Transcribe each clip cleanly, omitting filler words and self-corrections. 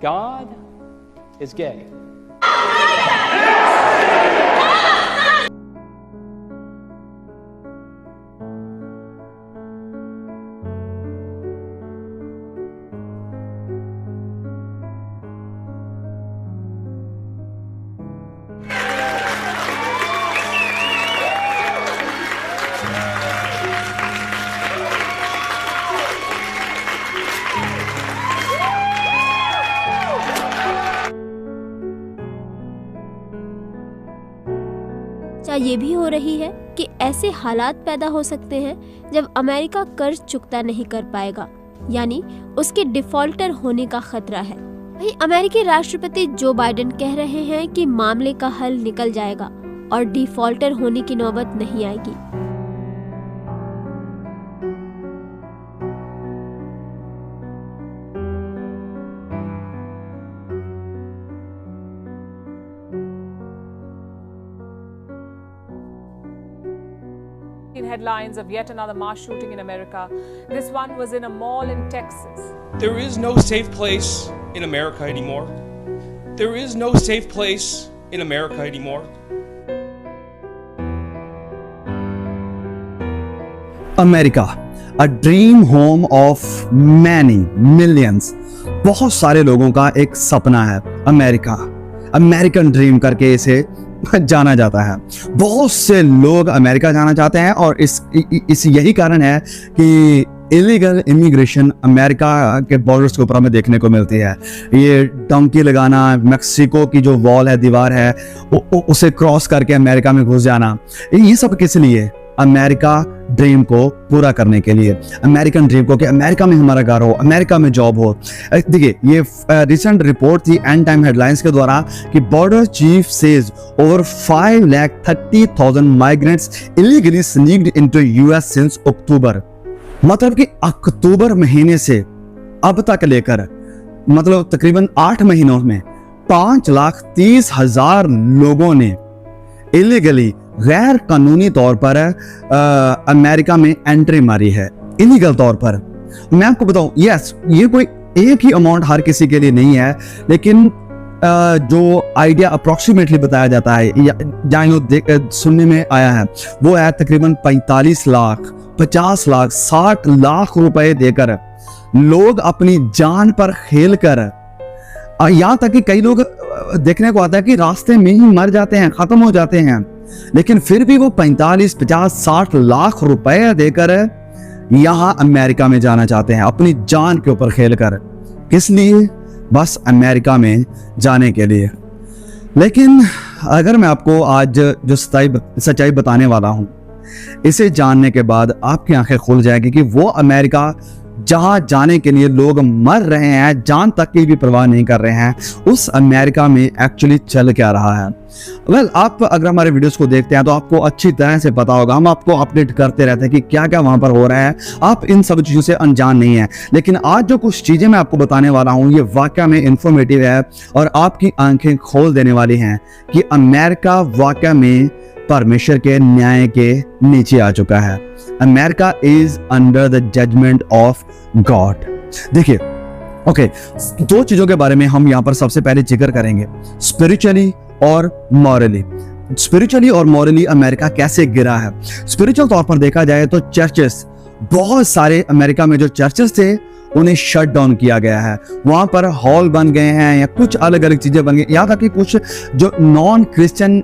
God is gay. ये भी हो रही है कि ऐसे हालात पैदा हो सकते हैं जब अमेरिका कर्ज चुकता नहीं कर पाएगा, यानी उसके डिफॉल्टर होने का खतरा है। वहीं अमेरिकी राष्ट्रपति जो बाइडेन कह रहे हैं कि मामले का हल निकल जाएगा और डिफॉल्टर होने की नौबत नहीं आएगी। Headlines of yet another mass shooting in America. This one was in a mall in Texas. There is no safe place in America anymore. There is no safe place in America anymore. America, a dream home of many millions. बहुत सारे लोगों का एक सपना है America, American dream करके इसे जाना जाता है। बहुत से लोग अमेरिका जाना चाहते हैं और इस यही कारण है कि इलीगल इमिग्रेशन अमेरिका के बॉर्डर्स के ऊपर हमें देखने को मिलती है। ये डंकी लगाना, मेक्सिको की जो वॉल है, दीवार है, उसे क्रॉस करके अमेरिका में घुस जाना, ये सब किस लिए? अमेरिका ड्रीम को पूरा करने के लिए, अमेरिकन ड्रीम को कि अमेरिका में हमारा घर हो, अमेरिका में जॉब हो। देखिए, ये रिसेंट रिपोर्ट थी एंड टाइम हेडलाइंस के द्वारा कि border chief says over 5,30,000 migrants illegally sneaked into US since अक्टूबर। मतलब कि अक्टूबर महीने से अब तक लेकर मतलब तकरीबन 8 महीनों में 5,30,000 लोगों ने इलीगली, गैर कानूनी तौर पर अमेरिका में एंट्री मारी है, इलीगल तौर पर। मैं आपको बताऊं, यस, ये कोई एक ही अमाउंट हर किसी के लिए नहीं है, लेकिन जो आइडिया अप्रोक्सीमेटली बताया जाता है या जहाँ सुनने में आया है, वो है तकरीबन 45 लाख, 50 लाख, 60 लाख रुपए देकर लोग अपनी जान पर खेल कर, यहाँ तक कि कई लोग देखने को आता है कि रास्ते में ही मर जाते हैं, खत्म हो जाते हैं, लेकिन फिर भी वो 45, 50, 60 लाख रुपए देकर यहाँ अमेरिका में जाना चाहते हैं, अपनी जान के ऊपर खेल कर। किस लिए? बस अमेरिका में जाने के लिए। लेकिन अगर मैं आपको आज जो सच्चाई बताने वाला हूँ, इसे जानने के बाद आपकी आंखें खुल जाएगी कि वो अमेरिका जहां जाने के लिए लोग मर रहे हैं, जान तक की भी परवाह नहीं कर रहे हैं, उस अमेरिका में एक्चुअली चल क्या रहा है। वेल, आप अगर हमारे वीडियोस को देखते हैं तो आपको अच्छी तरह से पता होगा, हम आपको अपडेट करते रहते हैं कि क्या क्या वहां पर हो रहा है। आप इन सब चीज़ों से अनजान नहीं है, लेकिन आज जो कुछ चीज़ें मैं आपको बताने वाला हूँ, ये वाकई में इंफॉर्मेटिव है और आपकी आंखें खोल देने वाली हैं कि अमेरिका वाकई में परमेश्वर के न्याय के नीचे आ चुका है। America is under the judgment of God. देखिए, ओके, दो चीजों के बारे में हम यहाँ पर सबसे पहले जिक्र करेंगे, स्पिरिचुअली और मॉरली। स्पिरिचुअली और मॉरली अमेरिका कैसे गिरा है। स्पिरिचुअल तौर पर देखा जाए तो चर्चेस, बहुत सारे अमेरिका में जो चर्चेस थे उन्हें शट डाउन किया गया है। वहां पर हॉल बन गए हैं या कुछ अलग अलग चीजें बन गई, यहाँ तक कि कुछ जो नॉन क्रिश्चियन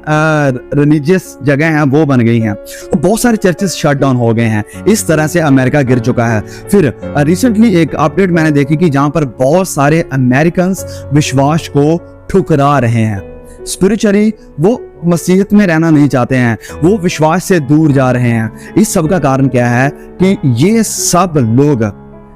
रिलीजियस जगह हैं वो बन गई हैं। तो बहुत सारे चर्चेस शट डाउन हो गए हैं। इस तरह से अमेरिका गिर चुका है। फिर रिसेंटली एक अपडेट मैंने देखी कि जहां पर बहुत सारे अमेरिकन्स विश्वास को ठुकरा रहे हैं। स्पिरिचुअली वो मसीहत में रहना नहीं चाहते हैं, वो विश्वास से दूर जा रहे हैं। इस सब का कारण क्या है कि ये सब लोग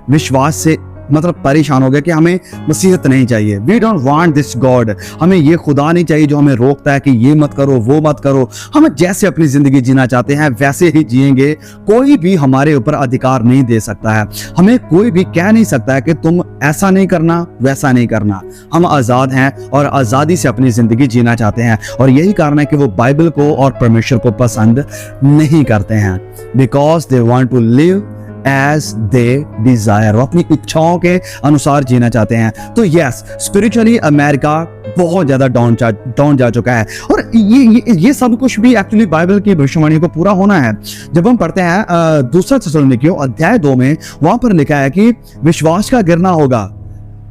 विश्वास से मतलब परेशान हो गया कि हमें मसीहत नहीं चाहिए। We don't want this God. हमें ये खुदा नहीं चाहिए जो हमें रोकता है कि ये मत करो, वो मत करो। हम जैसे अपनी जिंदगी जीना चाहते हैं वैसे ही जिएंगे। कोई भी हमारे ऊपर अधिकार नहीं दे सकता है। हमें कोई भी कह नहीं सकता है कि तुम ऐसा नहीं करना, वैसा नहीं करना। हम आज़ाद हैं और आज़ादी से अपनी जिंदगी जीना चाहते हैं। और यही कारण है कि वो बाइबल को और परमेश्वर को पसंद नहीं करते हैं, because they want to live as they desire, वो अपनी इच्छाओं के अनुसार जीना चाहते हैं। तो यस, स्पिरिचुअली अमेरिका बहुत ज्यादा डाउन जा चुका है। और ये सब कुछ भी एक्चुअली बाइबल की भविष्यवाणी को पूरा होना है। जब हम पढ़ते हैं दूसरा थिस्सलुनीकियों अध्याय 2 में, वहां पर लिखा है कि विश्वास का गिरना होगा,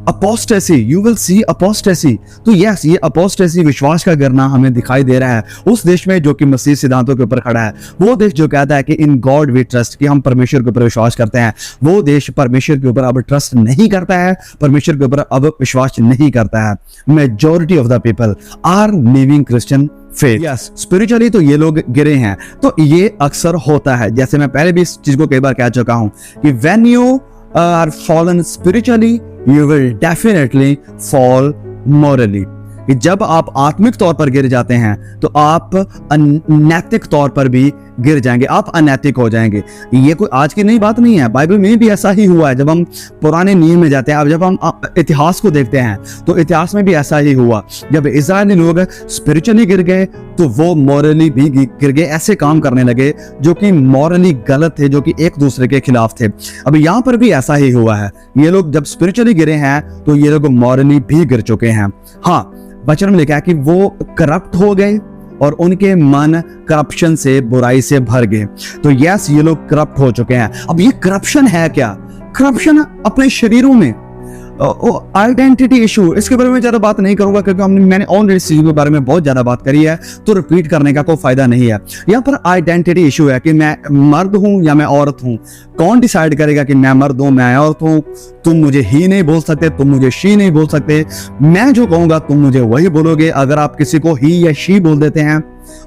apostasy, you will see apostasy. तो यस, ये अपोस्टेसी, विश्वास का गिरना हमें दिखाई दे रहा है उस देश में जो कि मसीह सिद्धांतों के ऊपर खड़ा है। वो देश जो कहता है कि इन गॉड वी ट्रस्ट, कि हम परमेश्वर के ऊपर विश्वास करते हैं, वो देश परमेश्वर के ऊपर अब ट्रस्ट नहीं करता है, परमेश्वर के ऊपर अब विश्वास नहीं करता है। Majority of the people are living Christian faith. Yes, spiritually तो ये लोग गिरे हैं। तो ये अक्सर होता है, जैसे मैं पहले भी इस चीज को कई बार कह चुका हूं कि when you are fallen spiritually you will definitely fall morally, कि जब आप आत्मिक तौर पर गिर जाते हैं तो आप अनैतिक तौर पर भी गिर जाएंगे, आप अनैतिक हो जाएंगे। ये कोई आज की नई बात नहीं है, बाइबल में भी ऐसा ही हुआ है। जब हम पुराने नियम में जाते हैं, अब जब हम इतिहास को देखते हैं तो इतिहास में भी ऐसा ही हुआ। जब इजरायली लोग स्पिरिचुअली गिर गए तो वो मॉरली भी गिर गए, ऐसे काम करने लगे जो कि मॉरली गलत थे, जो कि एक दूसरे के खिलाफ थे। अब यहाँ पर भी ऐसा ही हुआ है, ये लोग जब स्पिरिचुअली गिरे हैं तो ये लोग मॉरली भी गिर चुके हैं। हाँ, वचन में लिखा है कि वो करप्ट हो गए और उनके मन करप्शन से, बुराई से भर गए। तो यस, ये लोग करप्ट हो चुके हैं। अब ये करप्शन है क्या? करप्शन अपने शरीरों में, आइडेंटिटी इशू, इसके बारे में ज्यादा बात नहीं करूंगा क्योंकि मैंने ऑलरेडी इस चीज के बारे में बहुत ज्यादा बात करी है, तो रिपीट करने का कोई फायदा नहीं है। यहाँ पर आइडेंटिटी इशू है कि मैं मर्द हूं या मैं औरत हूं। कौन डिसाइड करेगा कि मैं मर्द हूं, मैं औरत हूं? तुम मुझे ही नहीं बोल सकते, तुम मुझे शी नहीं बोल सकते। मैं जो कहूंगा तुम मुझे वही बोलोगे। अगर आप किसी को ही या शी बोल देते हैं,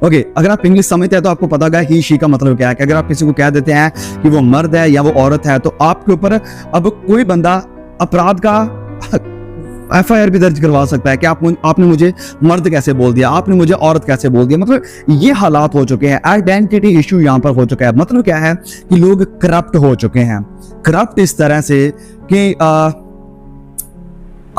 ओके, अगर आप इंग्लिश समझते हैं तो आपको पता होगा ही शी का मतलब क्या है। कि अगर आप किसी को कह देते हैं कि वो मर्द है या वो औरत है, तो आपके ऊपर अब कोई बंदा अपराध का FIR भी दर्ज करवा सकता है कि आपने मुझे मर्द कैसे बोल दिया, आपने मुझे औरत कैसे बोल दिया। मतलब ये हालात हो चुके हैं, आइडेंटिटी इशू यहाँ पर हो चुका है। मतलब क्या है कि लोग करप्ट हो चुके हैं। करप्ट इस तरह से कि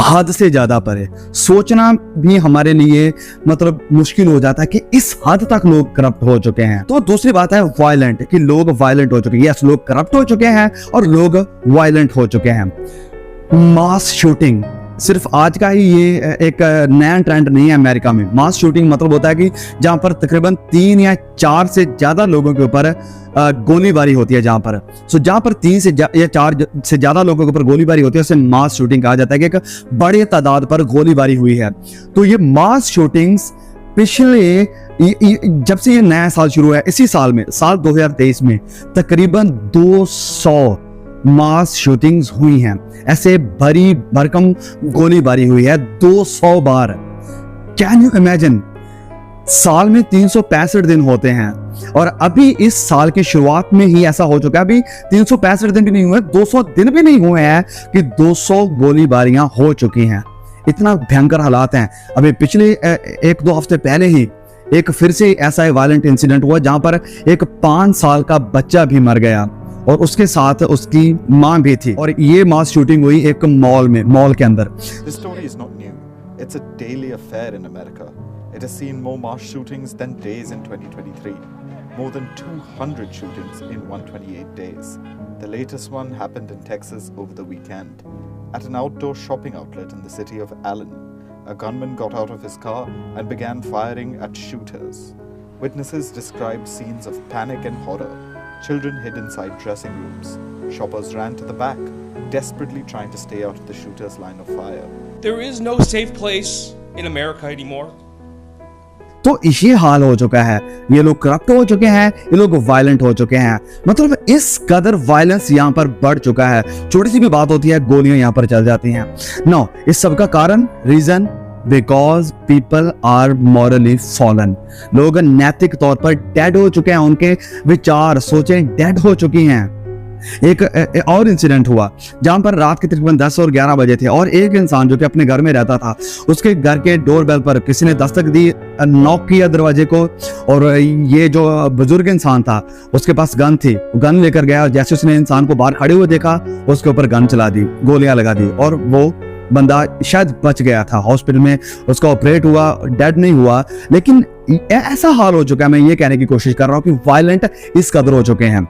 हद से ज्यादा परे सोचना भी हमारे लिए मतलब मुश्किल हो जाता है कि इस हद तक लोग करप्ट हो चुके हैं। तो दूसरी बात है वायलेंट, कि लोग वायलेंट हो चुके हैं। यस, लोग करप्ट हो चुके हैं और लोग वायलेंट हो चुके हैं। मास शूटिंग सिर्फ आज का ही ये एक नया ट्रेंड नहीं है अमेरिका में। मास शूटिंग मतलब होता है कि जहां पर तकरीबन 3 या 4 से ज्यादा लोगों के ऊपर गोलीबारी होती है। जहां पर 3 से या 4 से ज्यादा लोगों के ऊपर गोलीबारी होती है, उसे मास शूटिंग कहा जाता है कि एक बड़े तादाद पर गोलीबारी हुई है। तो ये मास शूटिंग्स पिछले जब से ये नया साल शुरू है, इसी साल में, साल 2023 में तकरीबन 200 मास शूटिंग्स हुई हैं। ऐसे भरी भरकम गोलीबारी हुई है 200 बार। Can you imagine? साल में 365 दिन होते हैं और अभी इस साल की शुरुआत में ही ऐसा हो चुका है। अभी 365 दिन भी नहीं हुए, 200 दिन भी नहीं हुए हैं कि 200 गोलीबारियां हो चुकी हैं। इतना भयंकर हालात हैं। अभी पिछले 1-2 हफ्ते पहले ही एक फिर से ऐसा वायलेंट इंसिडेंट हुआ जहां पर एक 5 साल का बच्चा भी मर गया और उसके साथ उसकी मां भी थी। और ये मास शूटिंग हुई एक मॉल के अंदर। This story is not new. It's a daily affair in America. It has seen more mass shootings than days in 2023. More than 200 shootings in 128 days. The latest one happened in Texas over the weekend. At an outdoor shopping outlet in the city of Allen, a gunman got out of his car and began firing at shooters. Witnesses described scenes of panic and horror. Children hid inside dressing rooms. Shoppers ran to the back, desperately trying to stay out of the shooter's line of fire. There is no safe place in America anymore. तो ये हाल हो चुका है। ये लोग corrupt हो चुके हैं, ये लोग वायलेंट हो चुके हैं। मतलब इस कदर वायलेंस यहाँ पर बढ़ चुका है। छोटी सी भी बात होती है, गोलियां यहाँ पर चल जाती हैं। नो, इस सब का कारण, reason, because people are morally fallen. लोग नैतिक तौर पर डेड हो चुके हैं, उनके विचार, सोचें डेड हो चुकी हैं। एक और इंसिडेंट हुआ जहां पर रात के तकरीबन 10 और 11 बजे थे और एक इंसान जो कि अपने घर में रहता था, उसके घर के डोरबेल पर किसी ने दस्तक दी, नॉक किया दरवाजे को, और ये जो बुजुर्ग इंसान था उसके पास गन थी, गन लेकर गया। जैसे उसने इंसान को बाहर खड़े हुए देखा, उसके ऊपर गन चला दी, गोलियां लगा दी और वो बंदा शायद बच गया था। हॉस्पिटल में उसका ऑपरेट हुआ, डेड नहीं हुआ। लेकिन ऐसा हाल हो चुका है, मैं ये कहने की कोशिश कर रहा हूं कि वायलेंट इस कदर हो चुके हैं।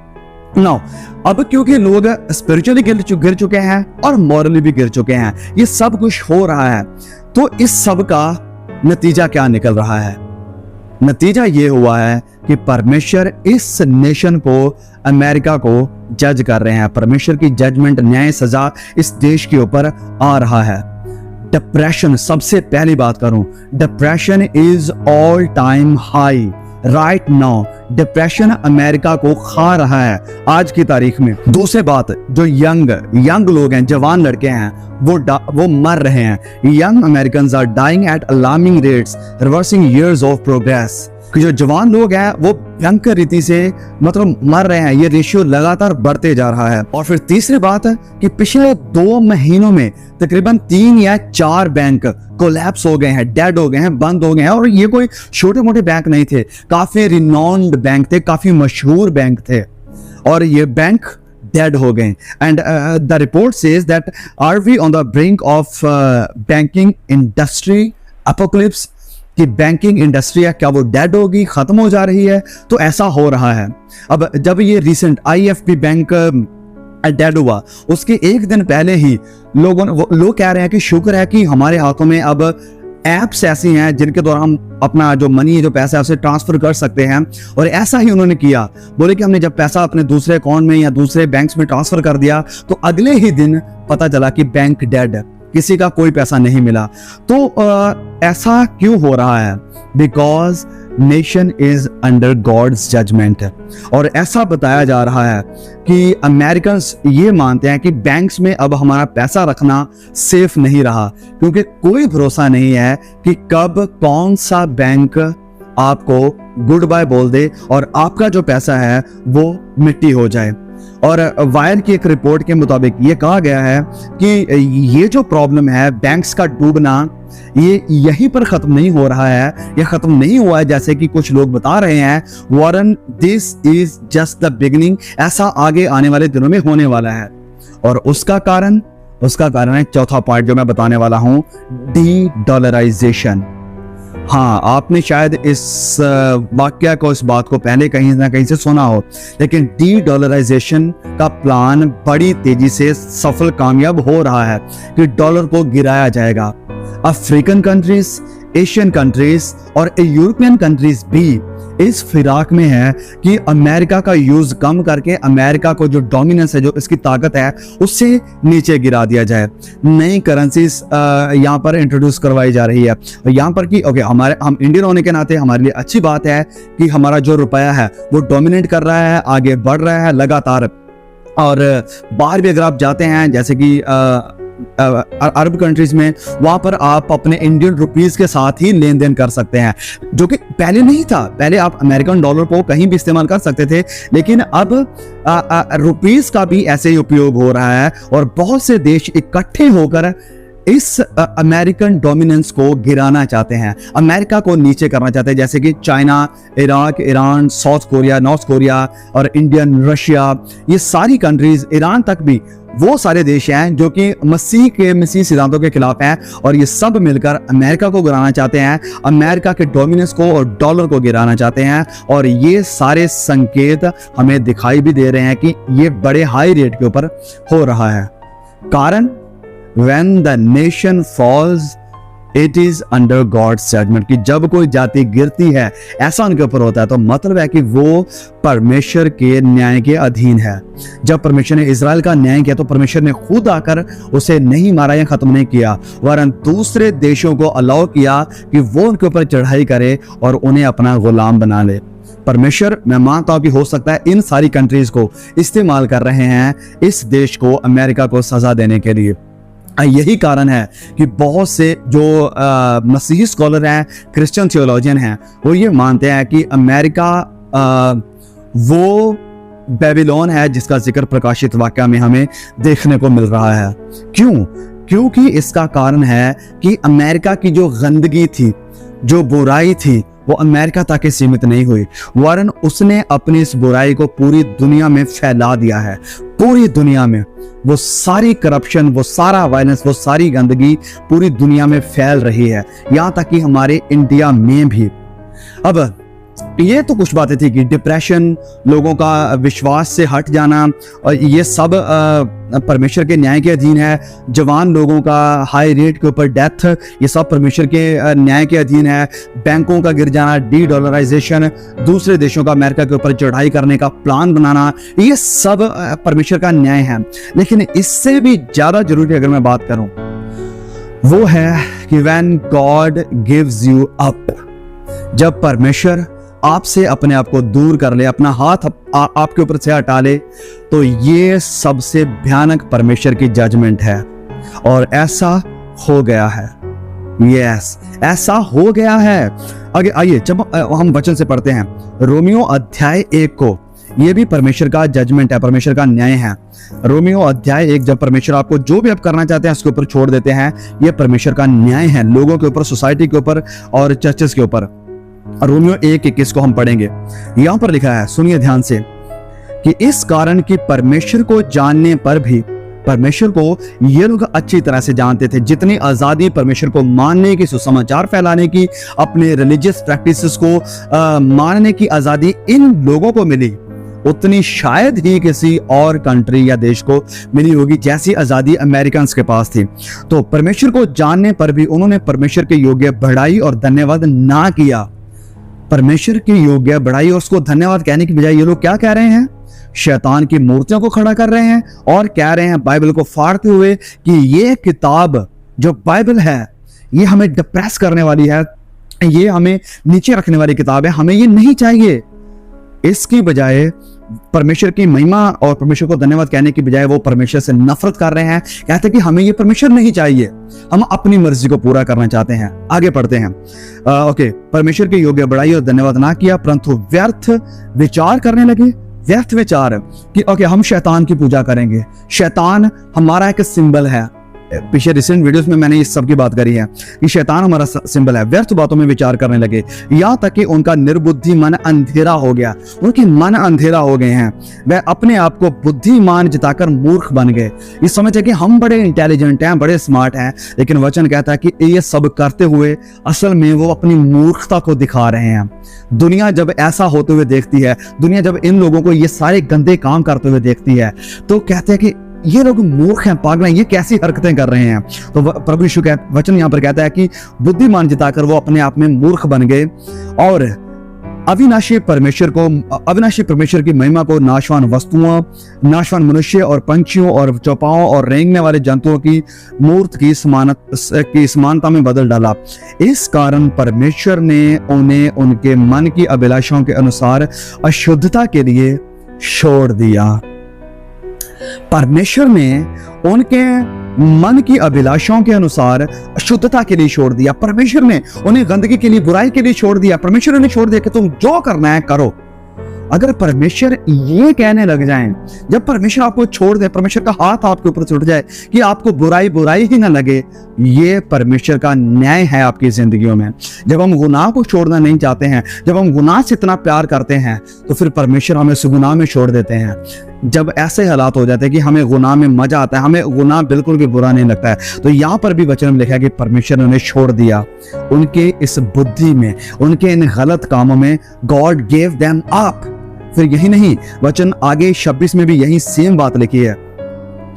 नाउ अब क्योंकि लोग स्पिरिचुअली गिर चुके हैं और मॉरली भी गिर चुके हैं, ये सब कुछ हो रहा है, तो इस सब का नतीजा क्या निकल रहा है? नतीजा ये हुआ है कि परमेश्वर इस नेशन को, अमेरिका को जज कर रहे हैं। परमेश्वर की जजमेंट, न्याय, सजा इस देश के ऊपर आ रहा है। डिप्रेशन, सबसे पहली बात करूं, depression is all time high right now. Depression America को खा रहा है आज की तारीख में। दूसरी बात, जो यंग लोग हैं, जवान लड़के हैं, वो मर रहे हैं। Young Americans are dying at alarming rates, reversing years of progress. कि जो जवान लोग हैं वो भयंकर रीति से मतलब मर रहे हैं। ये रेशियो लगातार बढ़ते जा रहा है। और फिर तीसरी बात है कि पिछले 2 महीनों में तकरीबन 3 या 4 बैंक कोलैप्स हो गए हैं, डेड हो गए हैं, बंद हो गए हैं। और ये कोई छोटे मोटे बैंक नहीं थे, काफी रिनॉन्ड बैंक थे, काफी मशहूर बैंक थे, और ये बैंक डेड हो गए। And the report says that are we on the brink of banking industry apocalypse, कि बैंकिंग इंडस्ट्री है क्या वो डेड होगी, खत्म हो जा रही है? तो ऐसा हो रहा है। अब जब ये रिसेंट IFB बैंक डेड हुआ, उसके 1 दिन पहले ही लोग कह रहे हैं कि शुक्र है कि हमारे हाथों में अब एप्स ऐसी हैं जिनके द्वारा हम अपना जो मनी, जो पैसा है उसे ट्रांसफर कर सकते हैं। और ऐसा ही उन्होंने किया। बोले कि हमने जब पैसा अपने दूसरे अकाउंट में या दूसरे बैंक्स में ट्रांसफर कर दिया तो अगले ही दिन पता चला कि बैंक डेड है, किसी का कोई पैसा नहीं मिला। तो ऐसा क्यों हो रहा है? Because nation is under God's judgment. और ऐसा बताया जा रहा है कि अमेरिकन्स ये मानते हैं कि बैंक्स में अब हमारा पैसा रखना सेफ नहीं रहा, क्योंकि कोई भरोसा नहीं है कि कब कौन सा बैंक आपको गुड बाय बोल दे और आपका जो पैसा है वो मिट्टी हो जाए। और वायर की एक रिपोर्ट के मुताबिक ये कहा गया है कि ये जो प्रॉब्लम है बैंक्स का डूबना, ये यहीं पर खत्म नहीं हो रहा है, ये खत्म नहीं हुआ है जैसे कि कुछ लोग बता रहे हैं। Warren, this is just the beginning, ऐसा आगे आने वाले दिनों में होने वाला है। और उसका कारण है चौथा पॉइंट जो मैं बताने वाला हूं, डी-डॉलराइजेशन। हाँ, आपने शायद इस वाक्य को, इस बात को पहले कहीं ना कहीं से सुना हो, लेकिन डी-डॉलराइजेशन का प्लान बड़ी तेजी से सफल कामयाब हो रहा है कि डॉलर को गिराया जाएगा। अफ्रीकन कंट्रीज, एशियन कंट्रीज और यूरोपियन कंट्रीज भी इस फिराक में है कि अमेरिका का यूज कम करके अमेरिका को जो डोमिनेंस है, जो इसकी ताकत है, उससे नीचे गिरा दिया जाए। नई करेंसीज यहाँ पर इंट्रोड्यूस करवाई जा रही है। यहाँ पर कि हम इंडियन होने के नाते हमारे लिए अच्छी बात है कि हमारा जो रुपया है वो डोमिनेट कर रहा है, आगे बढ़ रहा है लगातार। और बाहर भी अगर आप जाते हैं, जैसे कि अरब कंट्रीज में, वहां पर आप अपने इंडियन रुपीस के साथ ही लेन देन कर सकते हैं, जो कि पहले नहीं था। पहले आप अमेरिकन डॉलर को कहीं भी इस्तेमाल कर सकते थे, लेकिन अब रुपीस का भी ऐसे ही उपयोग हो रहा है। और बहुत से देश इकट्ठे होकर इस अमेरिकन डोमिनेंस को गिराना चाहते हैं, अमेरिका को नीचे करना चाहते हैं, जैसे कि China, Iraq, Iran, south Korea, north Korea और इंडियन, रशिया, ये सारी कंट्रीज, ईरान तक भी, वो सारे देश हैं जो कि मसीह सिद्धांतों के खिलाफ हैं। और ये सब मिलकर अमेरिका को गिराना चाहते हैं, अमेरिका के डोमिनेंस को और डॉलर को गिराना चाहते हैं। और ये सारे संकेत हमें दिखाई भी दे रहे हैं कि ये बड़े हाई रेट के ऊपर हो रहा है। कारण, when the nation falls, it is under God's judgment, कि जब कोई जाति गिरती है, ऐसा उनके ऊपर होता है, तो मतलब है कि वो परमेश्वर के न्याय के अधीन है। जब परमेश्वर ने इजराइल का न्याय किया तो परमेश्वर ने खुद आकर उसे नहीं मारा या खत्म नहीं किया, वरन दूसरे देशों को अलाउ किया कि वो उनके ऊपर चढ़ाई करे और उन्हें अपना गुलाम बना ले। परमेश्वर, मैं मानता हूं कि हो सकता है इन सारी कंट्रीज को इस्तेमाल कर रहे हैं इस देश को, अमेरिका को सजा देने के लिए। यही कारण है कि बहुत से जो मसीही स्कॉलर हैं, क्रिश्चियन थियोलॉजियन हैं, वो ये मानते हैं कि अमेरिका वो बेबीलोन है जिसका जिक्र प्रकाशित वाक्य में हमें देखने को मिल रहा है। क्यों? क्योंकि इसका कारण है कि अमेरिका की जो गंदगी थी, जो बुराई थी, वो अमेरिका तक ही सीमित नहीं हुई, वरन उसने अपनी इस बुराई को पूरी दुनिया में फैला दिया है। पूरी दुनिया में वो सारी करप्शन, वो सारा वायलेंस, वो सारी गंदगी पूरी दुनिया में फैल रही है, यहाँ तक कि हमारे इंडिया में भी। अब ये तो कुछ बातें थी कि डिप्रेशन, लोगों का विश्वास से हट जाना, और ये सब परमेश्वर के न्याय के अधीन है। जवान लोगों का हाई रेट के ऊपर डेथ, ये सब परमेश्वर के न्याय के अधीन है। बैंकों का गिर जाना, डी डॉलराइजेशन, दूसरे देशों का अमेरिका के ऊपर चढ़ाई करने का प्लान बनाना, ये सब परमेश्वर का न्याय है। लेकिन इससे भी ज्यादा जरूरी अगर मैं बात करूं, वो है कि when God gives you up, जब परमेश्वर आपसे अपने आप को दूर कर ले, अपना हाथ आपके ऊपर से हटा ले, तो ये सबसे भयानक परमेश्वर की जजमेंट है। और ऐसा हो गया है। यस, ऐसा हो गया है। आगे आइए, जब हम वचन से पढ़ते हैं रोमियो अध्याय 1 को, ये भी परमेश्वर का जजमेंट है, परमेश्वर का न्याय है। रोमियो अध्याय 1, जब परमेश्वर आपको जो भी आप करना चाहते हैं उसके ऊपर छोड़ देते हैं, ये परमेश्वर का न्याय है, लोगों के ऊपर, सोसाइटी के ऊपर और चर्चेस के ऊपर। रोमियो 1:21 को हम पढ़ेंगे। यहां पर लिखा है, सुनिए ध्यान से, कि इस कारण कि परमेश्वर को जानने पर भी, परमेश्वर को ये लोग अच्छी तरह से जानते थे, जितनी आजादी परमेश्वर को मानने की, सुसमाचार फैलाने की, अपने रिलीजियस प्रैक्टिसेस को मानने की आजादी इन लोगों को मिली, उतनी शायद ही किसी और कंट्री या देश को मिली होगी जैसी आजादी अमेरिकन के पास थी। तो परमेश्वर को जानने पर भी उन्होंने परमेश्वर के योग्य बढ़ाई और धन्यवाद ना किया। परमेश्वर की योग्य बढ़ाई और उसको धन्यवाद कहने की बजाय ये लोग क्या कह रहे हैं? शैतान की मूर्तियों को खड़ा कर रहे हैं और कह रहे हैं बाइबल को फाड़ते हुए कि ये किताब जो बाइबल है ये हमें डिप्रेस करने वाली है, ये हमें नीचे रखने वाली किताब है, हमें ये नहीं चाहिए। इसकी बजाय परमेश्वर की महिमा और परमेश्वर को धन्यवाद कहने की बजाय वो परमेश्वर से नफरत कर रहे हैं, कहते हैं कि हमें ये परमेश्वर नहीं चाहिए, हम अपनी मर्जी को पूरा करना चाहते हैं। आगे पढ़ते हैं। ओके, परमेश्वर की योग्य बढ़ाई और धन्यवाद ना किया, परंतु व्यर्थ विचार करने लगे। व्यर्थ विचार कि ओके, हम शैतान की पूजा करेंगे, शैतान हमारा एक सिंबल है। पिछले रिसेंट वीडियोस में मैंने इस सब की बात करी है कि शैतान हमारा सिंबल है। व्यर्थ बातों में विचार करने लगे, यहाँ तक कि उनका निर्बुद्धि मन अंधेरा हो गया, उनके मन अंधेरा हो गए हैं। वह अपने आप को बुद्धिमान जिताकर मूर्ख बन गए। ये समझे कि हम बड़े इंटेलिजेंट हैं, बड़े स्मार्ट हैं, लेकिन वचन कहता है कि ये सब करते हुए असल में वो अपनी मूर्खता को दिखा रहे हैं। दुनिया जब ऐसा होते हुए देखती है, दुनिया जब इन लोगों को ये सारे गंदे काम करते हुए देखती है, तो कहते हैं कि ये लोग मूर्ख हैं, पागल हैं, ये कैसी हरकतें कर रहे हैं। तो प्रभु यीशु का वचन यहाँ पर कहता है कि बुद्धिमान जिताकर वो अपने आप में मूर्ख बन गए और अविनाशी परमेश्वर की महिमा को नाशवान वस्तुओं, नाशवान मनुष्य और पंछियों और चौपाओं और रेंगने वाले जंतुओं की मूर्त की समानता में बदल डाला। इस कारण परमेश्वर ने उन्हें उनके मन की अभिलाषाओं के अनुसार अशुद्धता के लिए छोड़ दिया। परमेश्वर ने उनके मन की अभिलाषाओं के अनुसार शुद्धता के लिए छोड़ दिया। परमेश्वर ने उन्हें गंदगी के लिए, बुराई के लिए छोड़ दिया। परमेश्वर ने छोड़ दिया कि तुम जो करना है करो। अगर परमेश्वर ये कहने लग जाएं, जब परमेश्वर आपको छोड़ दे, परमेश्वर का हाथ आपके ऊपर से उठ जाए कि आपको बुराई ही ना लगे, ये परमेश्वर का न्याय है आपकी जिंदगियों में। जब हम गुनाह को छोड़ना नहीं चाहते हैं, जब हम गुनाह से इतना प्यार करते हैं, तो फिर परमेश्वर हमें उस गुनाह में छोड़ देते हैं। जब ऐसे हालात हो जाते हैं कि हमें गुनाह में मजा आता है, हमें गुनाह बिल्कुल भी बुरा नहीं लगता है, तो यहाँ पर भी वचन में लिखा है कि परमेश्वर ने उन्हें छोड़ दिया। उनके इस बुद्धि में, उनके इन गलत कामों में गॉड गेव देम अप। फिर यही नहीं, वचन आगे 26 में भी यही सेम बात लिखी है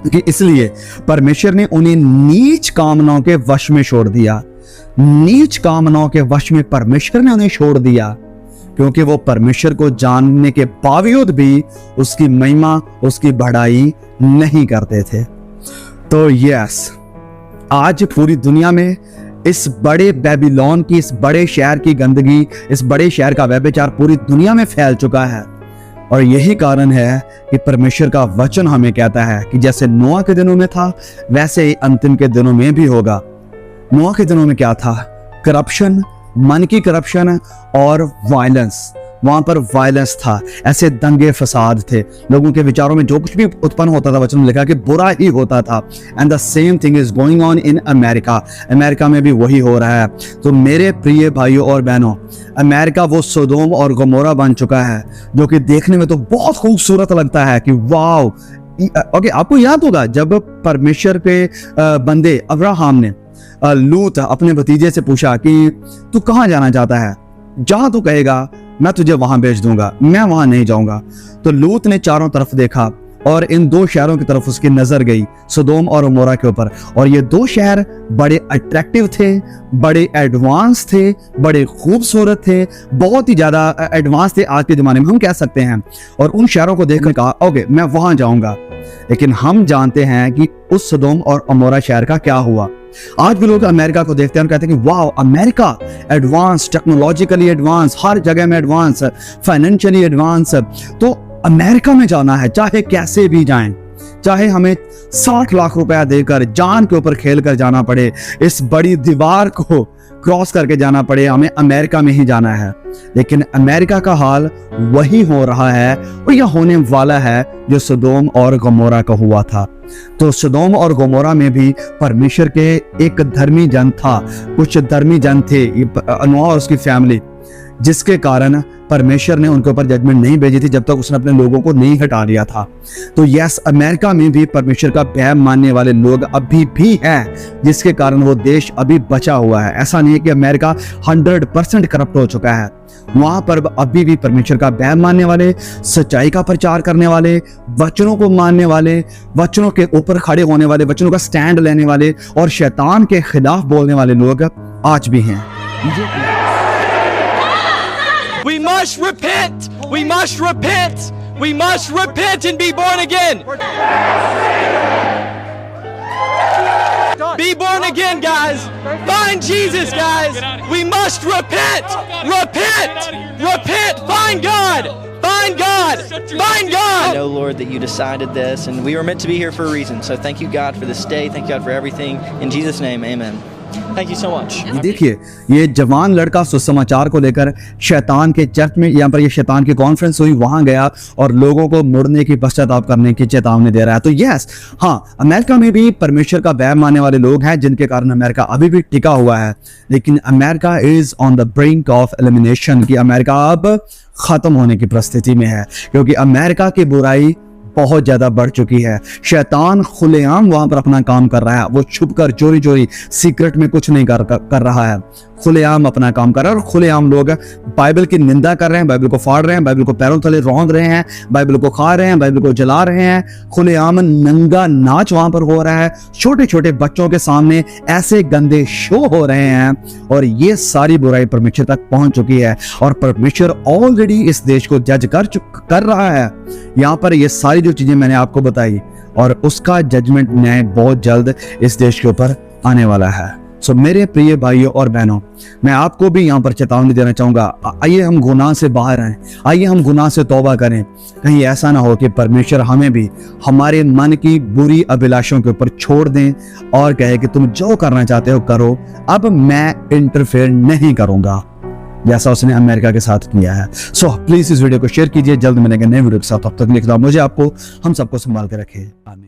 कि इसलिए परमेश्वर ने उन्हें नीच कामनाओं के वश में छोड़ दिया। नीच कामनाओं के वश में परमेश्वर ने उन्हें छोड़ दिया, क्योंकि वो परमेश्वर को जानने के बावजूद भी उसकी महिमा, उसकी बढ़ाई नहीं करते थे। तो यस, आज पूरी दुनिया में इस बड़े बेबीलोन की, इस बड़े शहर की गंदगी, इस बड़े शहर का व्यभिचार पूरी दुनिया में फैल चुका है। और यही कारण है कि परमेश्वर का वचन हमें कहता है कि जैसे नोआ के दिनों में था, वैसे ही अंतिम के दिनों में भी होगा। नोआ के दिनों में क्या था? करप्शन, मन की करप्शन और वायलेंस। वहां पर वायलेंस था, ऐसे दंगे फसाद थे, लोगों के विचारों में जो कुछ भी उत्पन्न होता था, वचन में लिखा कि बुरा ही होता था। And the same thing is going on in America. America में भी वही हो रहा है। तो मेरे प्रिय भाइयों और बहनों, अमेरिका वो सोदोम और गमोरा बन चुका है, जो कि देखने में तो बहुत खूबसूरत लगता है कि वाओ। ओके, आपको याद होगा जब परमेश्वर के बंदे अब्राहम ने लूत अपने भतीजे से पूछा कि तू कहाँ जाना चाहता है, जहां तू कहेगा मैं तुझे वहां भेज दूंगा, मैं वहां नहीं जाऊंगा। तो लूत ने चारों तरफ देखा और इन दो शहरों की तरफ उसकी नजर गई, सदोम और अमोरा के ऊपर। और ये दो शहर बड़े अट्रैक्टिव थे, बड़े एडवांस थे, बड़े खूबसूरत थे, बहुत ही ज्यादा एडवांस थे आज के जमाने में हम कह सकते हैं। और उन शहरों को देखकर कहा ओके मैं वहां जाऊंगा। लेकिन हम जानते हैं कि उस सदोम और अमोरा शहर का क्या हुआ। आज भी लोग अमेरिका को देखते हैं और कहते हैं कि wow America advance, technologically advance, हर जगह में एडवांस, फाइनेंशियली एडवांस। तो अमेरिका में जाना है, चाहे कैसे भी जाएं, चाहे हमें 60 लाख रुपया देकर जान के ऊपर खेल कर जाना पड़े, इस बड़ी दीवार को क्रॉस करके जाना पड़े, हमें अमेरिका में ही जाना है। लेकिन अमेरिका का हाल वही हो रहा है और यह होने वाला है जो सदोम और गमोरा का हुआ था। तो सदोम और गमोरा में भी परमेश्वर के एक धर्मी जन था, कुछ धर्मी जन थे, नोआ और उसकी फैमिली, जिसके कारण परमेश्वर ने उनके ऊपर जजमेंट नहीं भेजी थी जब तक उसने अपने लोगों को नहीं हटा लिया था। तो यस, अमेरिका में भी परमेश्वर का भय मानने वाले लोग अभी भी हैं, जिसके कारण वो देश अभी बचा हुआ है। ऐसा नहीं है कि अमेरिका 100% करप्ट हो चुका है। वहां पर अभी भी परमेश्वर का भय मानने वाले, सच्चाई का प्रचार करने वाले, वचनों को मानने वाले, वचनों के ऊपर खड़े होने वाले, वचनों का स्टैंड लेने वाले और शैतान के खिलाफ बोलने वाले लोग आज भी हैं। We must repent. We must repent. We must repent and be born again. Be born again, guys. Find Jesus, guys. We must repent. Repent. Repent. Find God. Find God. Find God. I know, Lord, that you decided this, and we were meant to be here for a reason. So thank you, God, for this day. Thank you, God, for everything. In Jesus' name, amen. Thank you so much. देखिए, ये जवान लड़का सुसमाचार को लेकर शैतान के church में, यहाँ पर ये शैतान की कॉन्फ्रेंस हुई, वहां गया और लोगों को मुड़ने की, पश्चाताप करने की चेतावनी दे रहा है। तो यस, हाँ, अमेरिका में भी परमेश्वर का भय मानने वाले लोग हैं, जिनके कारण अमेरिका अभी भी टिका हुआ है। लेकिन America is on the brink of elimination, कि अमेरिका अब खत्म होने की परिस्थिति में है, क्योंकि अमेरिका की बुराई बहुत ज्यादा बढ़ चुकी है। शैतान खुलेआम वहां पर अपना काम कर रहा है। वो छुपकर, चोरी चोरी, सीक्रेट में कुछ नहीं कर रहा है, खुलेआम अपना काम कर रहा है। और खुलेआम लोग बाइबल की निंदा कर रहे हैं, बाइबल को फाड़ रहे हैं, बाइबल को पैरों तले रौंद रहे हैं, बाइबल को खा रहे हैं, बाइबल को जला रहे हैं। खुलेआम नंगा नाच वहां पर हो रहा है, छोटे छोटे बच्चों के सामने ऐसे गंदे शो हो रहे हैं। और ये सारी बुराई परमेश्वर तक पहुंच चुकी है और परमेश्वर ऑलरेडी इस देश को जज कर रहा है। यहाँ पर ये सारी जो चीजें मैंने आपको बताई, और उसका जजमेंट, न्याय बहुत जल्द इस देश के ऊपर आने वाला है। सो मेरे प्रिय भाइयों और बहनों, मैं आपको भी यहाँ पर चेतावनी देना चाहूंगा, आइए हम गुनाह से बाहर आएं, आइए हम गुनाह से तौबा करें। कहीं ऐसा ना हो कि परमेश्वर हमें भी हमारे मन की बुरी अभिलाषों के ऊपर छोड़ दें और कहे कि तुम जो करना चाहते हो करो, अब मैं इंटरफेयर नहीं करूंगा, जैसा उसने अमेरिका के साथ किया है। सो प्लीज इस वीडियो को शेयर कीजिए। जल्द मिलेंगे नए वीडियो के साथ, तब तक लिखता मुझे आपको, हम सबको संभाल के रखें। आमीन।